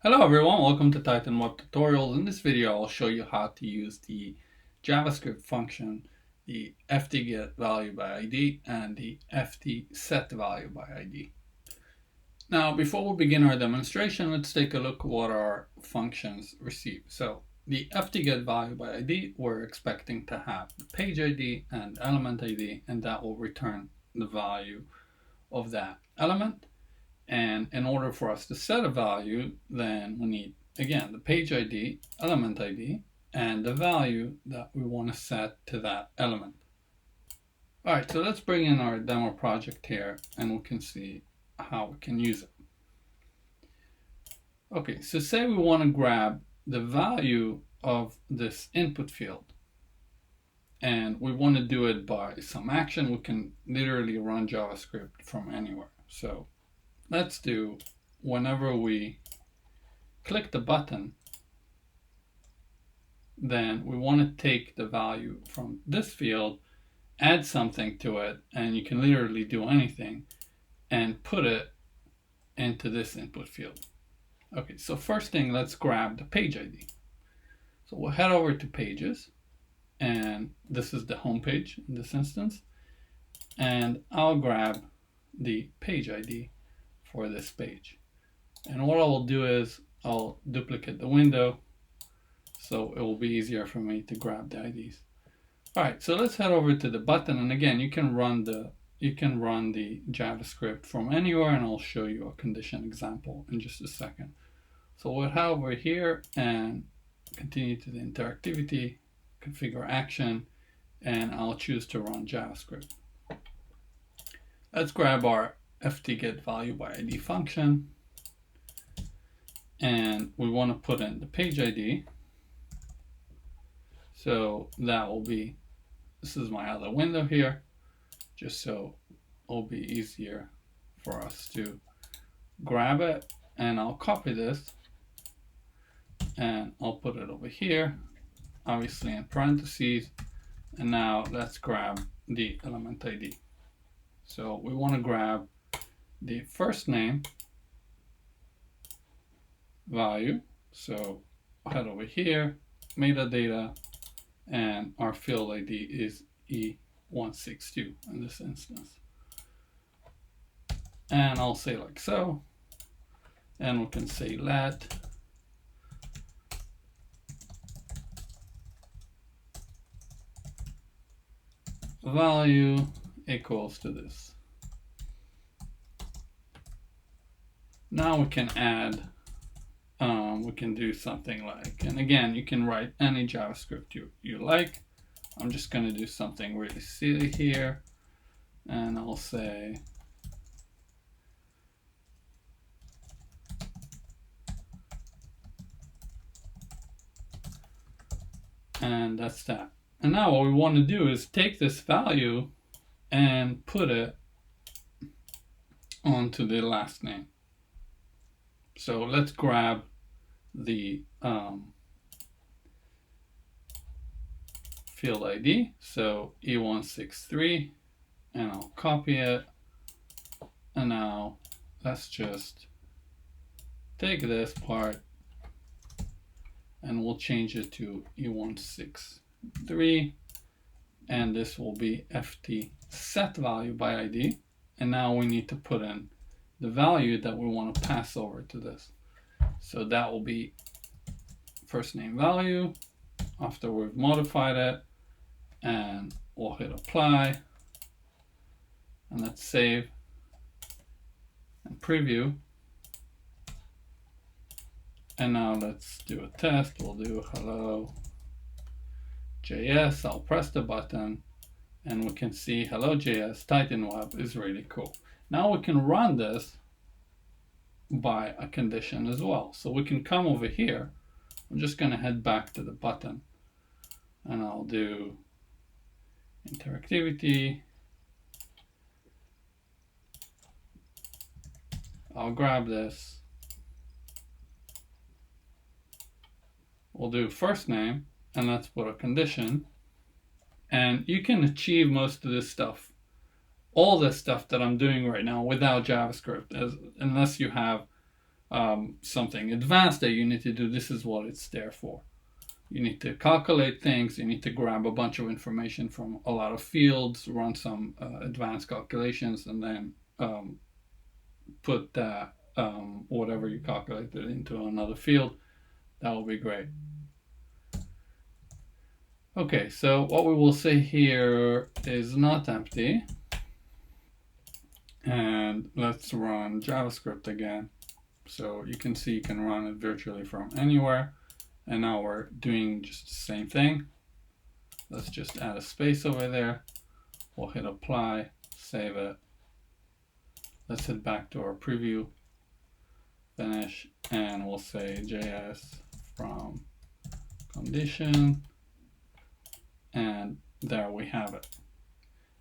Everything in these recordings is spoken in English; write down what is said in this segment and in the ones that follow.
Hello everyone, welcome to Titan Web Tutorials. In this video I'll show you how to use the JavaScript function, the ftGetValueById and the ftSetValueById. Now before we begin our demonstration, let's take a look at what our functions receive. So the ftGetValueById, we're expecting to have the page ID and element ID, and that will return the value of that element. And in order for us to set a value, then we need, again, the page ID, element ID, and the value that we want to set to that element. All right, so let's bring in our demo project here and we can see how we can use it. Okay, so say we want to grab the value of this input field and we want to do it by some action. We can literally run JavaScript from anywhere. So let's do, whenever we click the button, then we want to take the value from this field, add something to it, and you can literally do anything and put it into this input field. Okay, so first thing, let's grab the page ID. So we'll head over to Pages, and this is the home page in this instance, and I'll grab the page ID for this page. And what I will do is I'll duplicate the window so it will be easier for me to grab the IDs. All right, so let's head over to the button, and again, you can run the JavaScript from anywhere, and I'll show you a condition example in just a second. So we'll head over here and continue to the interactivity, configure action, and I'll choose to run JavaScript. Let's grab our ftGetValueById function, and we want to put in the page ID. So that will be, this is my other window here, just so it'll be easier for us to grab it. And I'll copy this and I'll put it over here, obviously in parentheses. And now let's grab the element ID. So we want to grab the first name value. So I'll head over here, metadata, and our field ID is E162 in this instance. And I'll say like so, and we can say let value equals to this. Now we can add, we can do something like, and again, you can write any JavaScript you like. I'm just going to do something really silly here, and I'll say and that's that. And now what we want to do is take this value and put it onto the last name. So let's grab the field ID, so E163, and I'll copy it. And now let's just take this part and we'll change it to E163, and this will be ftSetValueById. And now we need to put in the value that we want to pass over to this. So that will be first name value after we've modified it, and we'll hit apply, and let's save and preview. And now let's do a test. We'll do hello JS. I'll press the button and we can see hello JS Titan Web is really cool. Now we can run this by a condition as well. So we can come over here. I'm just going to head back to the button and I'll do interactivity. I'll grab this. We'll do first name and let's put a condition. And you can achieve most of this stuff, all this stuff that I'm doing right now, without JavaScript, unless you have something advanced that you need to do, this is what it's there for. You need to calculate things, you need to grab a bunch of information from a lot of fields, run some advanced calculations, and then put that whatever you calculated into another field. That will be great. Okay, so what we will say here is not empty. And let's run JavaScript again. So you can see you can run it virtually from anywhere. And now we're doing just the same thing. Let's just add a space over there. We'll hit apply, save it. Let's head back to our preview, finish, and we'll say JS from condition. And there we have it.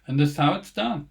And this is how it's done.